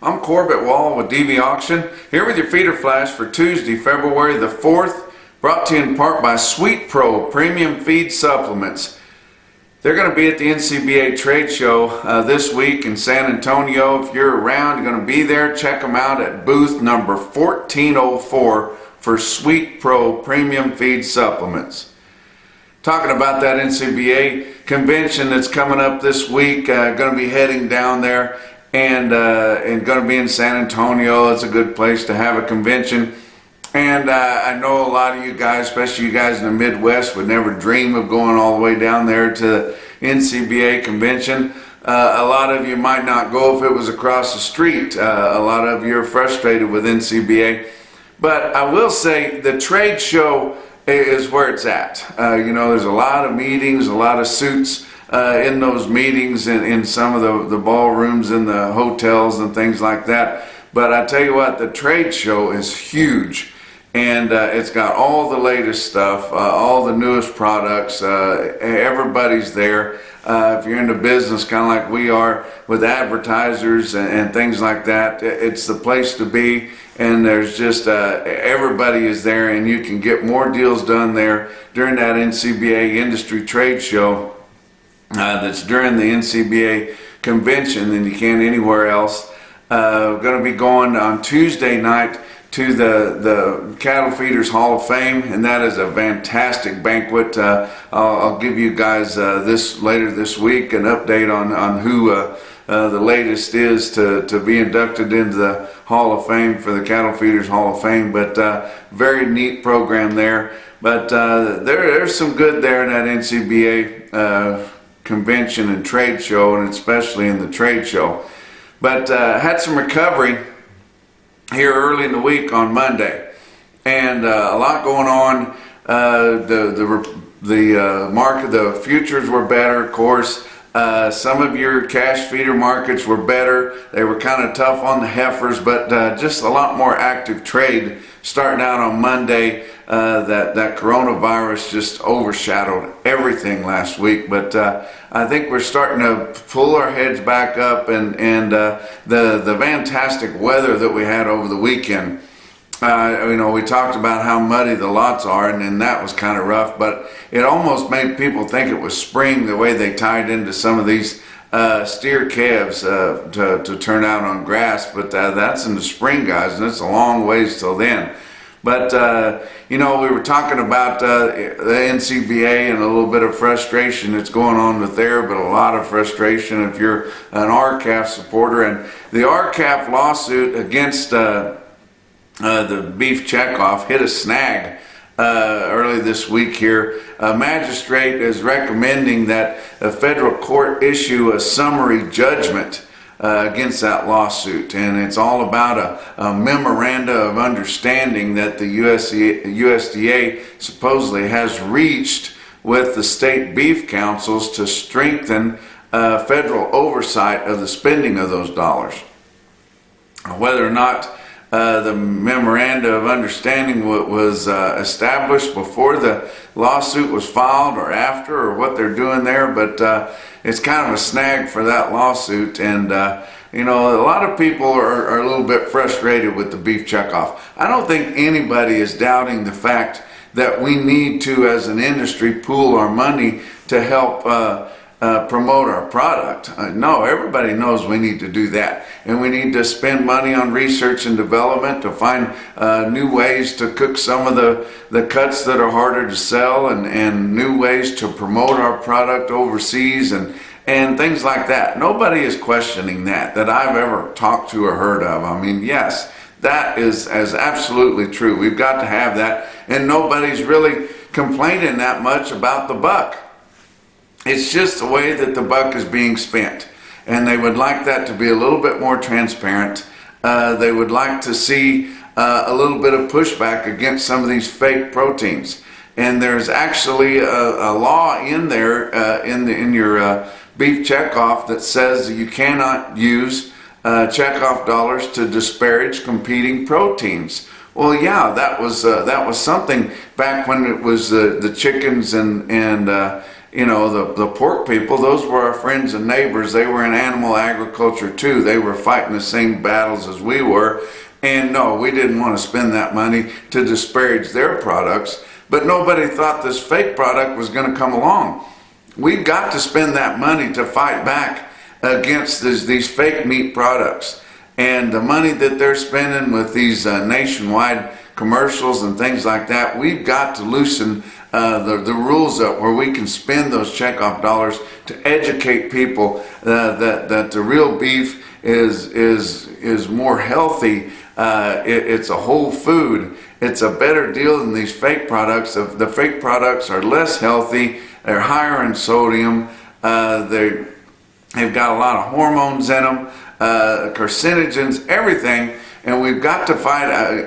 I'm Corbett Wall with DV Auction, here with your feeder flash for Tuesday, February the 4th, brought to you in part by Sweet Pro Premium Feed Supplements. They're going to be at the NCBA Trade Show this week in San Antonio. If you're around, you're going to be there. Check them out at booth number 1404 for Sweet Pro Premium Feed Supplements. Talking about that NCBA convention that's coming up this week, going to be heading down there. And going to be in San Antonio. It's a good place to have a convention. And I know a lot of you guys, especially you guys in the Midwest, would never dream of going all the way down there to the NCBA convention. A lot of you might not go if it was across the street. A lot of you are frustrated with NCBA. But I will say the trade show is where it's at. There's a lot of meetings, a lot of suits in those meetings and in some of the ballrooms in the hotels and things like that. But I tell you what, the trade show is huge, and it's got all the latest stuff, all the newest products. Everybody's there. If you're into business, kind of like we are with advertisers and things like that, it's the place to be. And there's just everybody is there, and you can get more deals done there during that NCBA industry trade show. That's during the NCBA convention than you can anywhere else. Going to be going on Tuesday night to the Cattle Feeders Hall of Fame, and that is a fantastic banquet. I'll give you guys later this week an update on who the latest is to be inducted into the Hall of Fame for the Cattle Feeders Hall of Fame. But very neat program there. But there's some good there in that NCBA convention and trade show, and especially in the trade show. But had some recovery here early in the week on Monday, and a lot going on. The market, the futures were better, of course. Some of your cash feeder markets were better. They were kind of tough on the heifers, but just a lot more active trade starting out on Monday. That coronavirus just overshadowed everything last week, but I think we're starting to pull our heads back up, and the fantastic weather that we had over the weekend. We talked about how muddy the lots are, and that was kind of rough, but it almost made people think it was spring the way they tied into some of these steer calves to turn out on grass. But that's in the spring, guys, and it's a long ways till then. But, we were talking about the NCBA and a little bit of frustration that's going on with there, but a lot of frustration if you're an RCAF supporter. And the RCAF lawsuit against the beef checkoff hit a snag early this week here. A magistrate is recommending that a federal court issue a summary judgment against that lawsuit, and it's all about a memoranda of understanding that the USDA supposedly has reached with the state beef councils to strengthen federal oversight of the spending of those dollars. Whether or not the memoranda of understanding was established before the lawsuit was filed or after, or what they're doing there, but it's kind of a snag for that lawsuit. And a lot of people are a little bit frustrated with the beef checkoff. I don't think anybody is doubting the fact that we need to, as an industry, pool our money to help promote our product. No, everybody knows we need to do that, and we need to spend money on research and development to find new ways to cook some of the cuts that are harder to sell, and new ways to promote our product overseas and things like that. Nobody is questioning that I've ever talked to or heard of. I mean, yes, that is absolutely true. We've got to have that, and nobody's really complaining that much about the buck. It's just the way that the buck is being spent, and they would like that to be a little bit more transparent. They would like to see a little bit of pushback against some of these fake proteins. And there's actually a law in there in your beef checkoff that says you cannot use checkoff dollars to disparage competing proteins. Well, yeah, that was something back when it was the chickens and you know, the pork people, those were our friends and neighbors. They were in animal agriculture too. They were fighting the same battles as we were. And no, we didn't want to spend that money to disparage their products. But nobody thought this fake product was going to come along. We've got to spend that money to fight back against these fake meat products. And the money that they're spending with these nationwide commercials and things like that, we've got to loosen the rules up where we can spend those checkoff dollars to educate people that the real beef is more healthy. It's a whole food. It's a better deal than these fake products. The fake products are less healthy. They're higher in sodium. They've got a lot of hormones in them, carcinogens, everything. And we've got to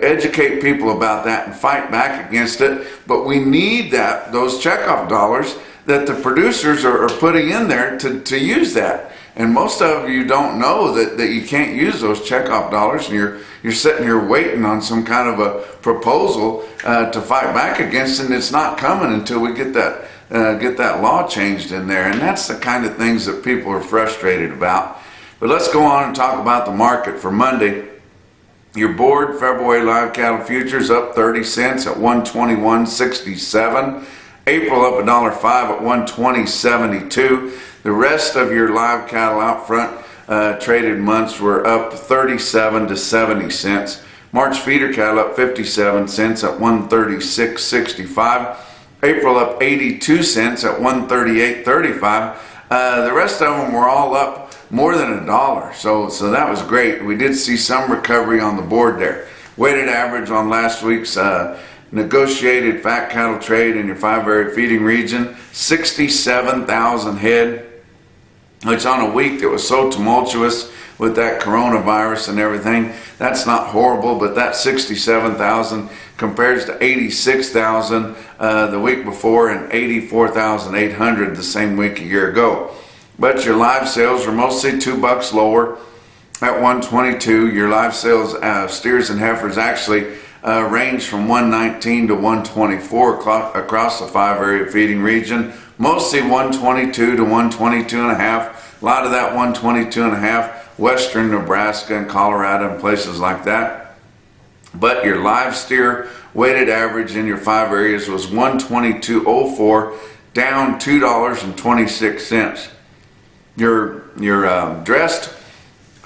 educate people about that and fight back against it. But we need those checkoff dollars that the producers are putting in there to use that. And most of you don't know that you can't use those checkoff dollars, and you're sitting here waiting on some kind of a proposal to fight back against, and it's not coming until we get that law changed in there. And that's the kind of things that people are frustrated about. But let's go on and talk about the market for Monday. Your board February live cattle futures up 30 cents at 121.67. April up $1.05 at 120.72. The rest of your live cattle out front traded months were up 37 to 70 cents. March feeder cattle up 57 cents at 136.65. April up 82 cents at 138.35. The rest of them were all up more than $1. So that was great. We did see some recovery on the board there. Weighted average on last week's negotiated fat cattle trade in your 5-area feeding region, 67,000 head, which on a week that was so tumultuous with that coronavirus and everything, that's not horrible, but that 67,000 compares to 86,000 the week before and 84,800 the same week a year ago. But your live sales are mostly $2 lower at 122. Your live sales steers and heifers actually range from 119 to 124 across the 5-area feeding region. Mostly 122 to 122 and a half. A lot of that 122 and a half, western Nebraska and Colorado and places like that. But your live steer weighted average in your 5 areas was 122.04, down $2.26. Your dressed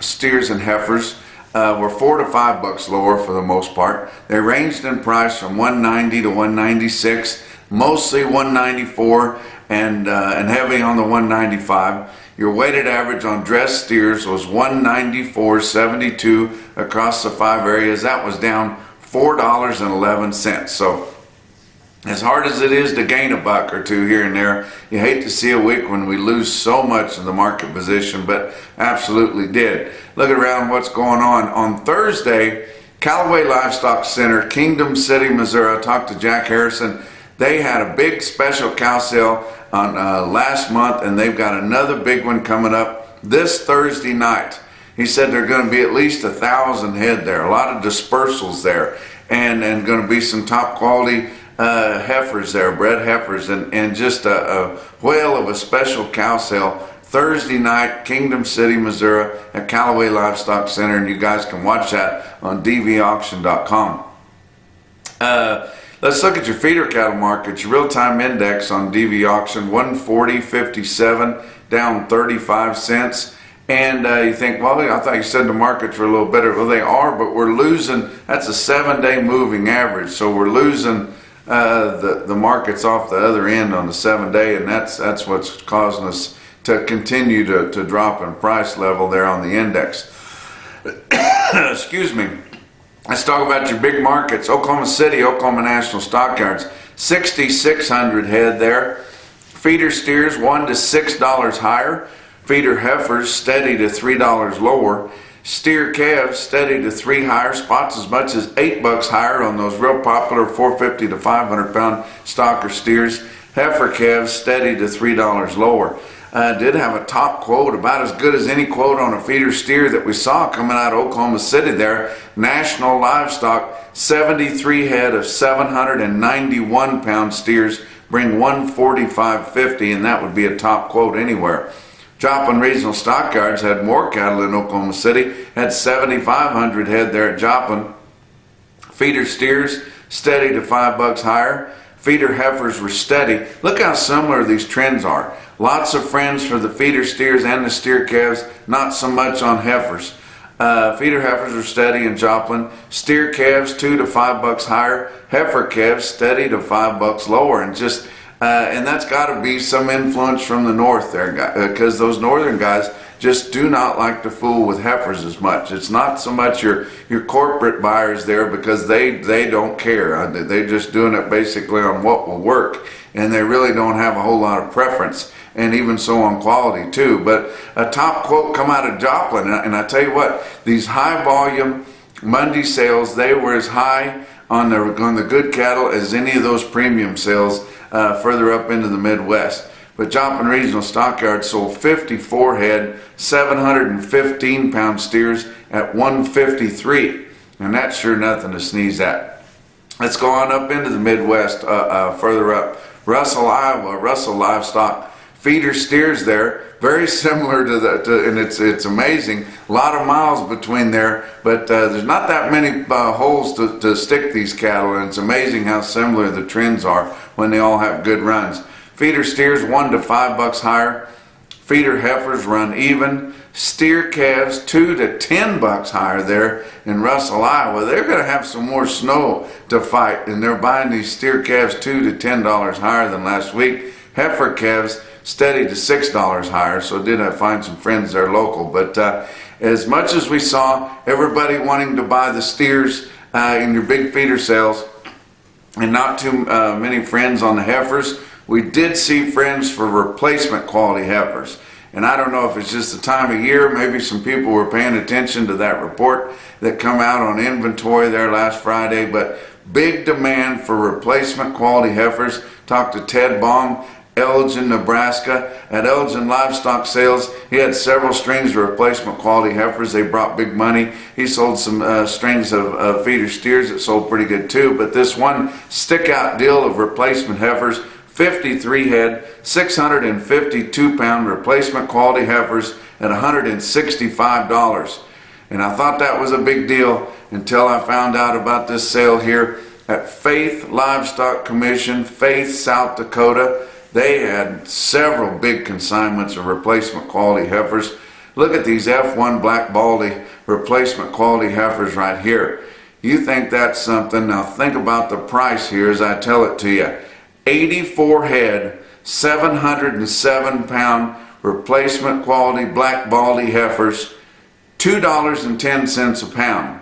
steers and heifers were $4 to $5 lower for the most part. They ranged in price from 190 to 196, mostly 194 and heavy on the 195. Your weighted average on dressed steers was 194.72 across the 5 areas. That was down $4.11. So as hard as it is to gain $1 or $2 here and there, you hate to see a week when we lose so much of the market position, but absolutely did. Look around what's going on. On Thursday, Callaway Livestock Center, Kingdom City, Missouri. I talked to Jack Harrison. They had a big special cow sale on last month, and they've got another big one coming up this Thursday night. He said there are going to be at least 1,000 head there, a lot of dispersals there, and going to be some top quality heifers there, bred heifers, and just a whale of a special cow sale Thursday night, Kingdom City, Missouri at Callaway Livestock Center, and you guys can watch that on dvauction.com. Let's look at your feeder cattle markets. Your real-time index on DV Auction, 140.57, down 35 cents. And you think, well, I thought you said the markets were a little better. Well, they are, but we're losing. That's a 7-day moving average, so we're losing the markets off the other end on the 7-day, and that's what's causing us to continue to drop in price level there on the index. Excuse me. Let's talk about your big markets. Oklahoma City, Oklahoma National Stockyards, 6,600 head there. Feeder steers $1 to $6 higher. Feeder heifers steady to $3 lower. Steer calves steady to $3 higher. Spots as much as $8 higher on those real popular 450 to 500 pound stocker steers. Heifer calves steady to $3 lower. Did have a top quote, about as good as any quote on a feeder steer that we saw coming out of Oklahoma City there. National Livestock, 73 head of 791 pound steers bring 145.50, and that would be a top quote anywhere. Joplin Regional Stockyards had more cattle in Oklahoma City, had 7,500 head there at Joplin. Feeder steers steady to $5 higher. Feeder heifers were steady. Look how similar these trends are. Lots of friends for the feeder steers and the steer calves, not so much on heifers. Feeder heifers are steady in Joplin. Steer calves $2 to $5 higher. Heifer calves steady to $5 lower, and and that's got to be some influence from the north there, because those northern guys just do not like to fool with heifers as much. It's not so much your corporate buyers there, because they don't care. They're just doing it basically on what will work, and they really don't have a whole lot of preference, and even so on quality too. But a top quote come out of Joplin, and I tell you what, these high volume Monday sales, they were as high on the good cattle as any of those premium sales further up into the Midwest. But Joplin Regional Stockyards sold 54 head, 715-pound steers at $153, and that's sure nothing to sneeze at. Let's go on up into the Midwest, further up. Russell, Iowa, Russell Livestock feeder steers there, very similar to and it's amazing. A lot of miles between there, but there's not that many holes to stick these cattle, and it's amazing how similar the trends are when they all have good runs. Feeder steers $1 to $5 higher. Feeder heifers run even. Steer calves $2 to $10 higher there in Russell, Iowa. They're going to have some more snow to fight, and they're buying these steer calves $2 to $10 higher than last week. Heifer calves steady to $6 higher, so did I find some friends there local. But as much as we saw everybody wanting to buy the steers in your big feeder sales, and not too many friends on the heifers, we did see friends for replacement quality heifers. And I don't know if it's just the time of year, maybe some people were paying attention to that report that come out on inventory there last Friday, but big demand for replacement quality heifers. Talked to Ted Bong, Elgin, Nebraska. At Elgin Livestock Sales, he had several strings of replacement quality heifers. They brought big money. He sold some strings of feeder steers that sold pretty good too, but this one stick-out deal of replacement heifers, 53 head, 652-pound replacement quality heifers at $165. And I thought that was a big deal until I found out about this sale here at Faith Livestock Commission, Faith, South Dakota. They had several big consignments of replacement quality heifers. Look at these F1 Black Baldy replacement quality heifers right here. You think that's something? Now think about the price here as I tell it to you. 84 head, 707-pound replacement quality Black Baldy heifers, $2.10 a pound.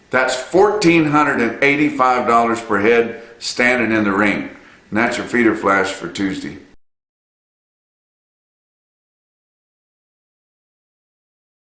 That's $1,485 per head standing in the ring. And that's your feeder flash for Tuesday.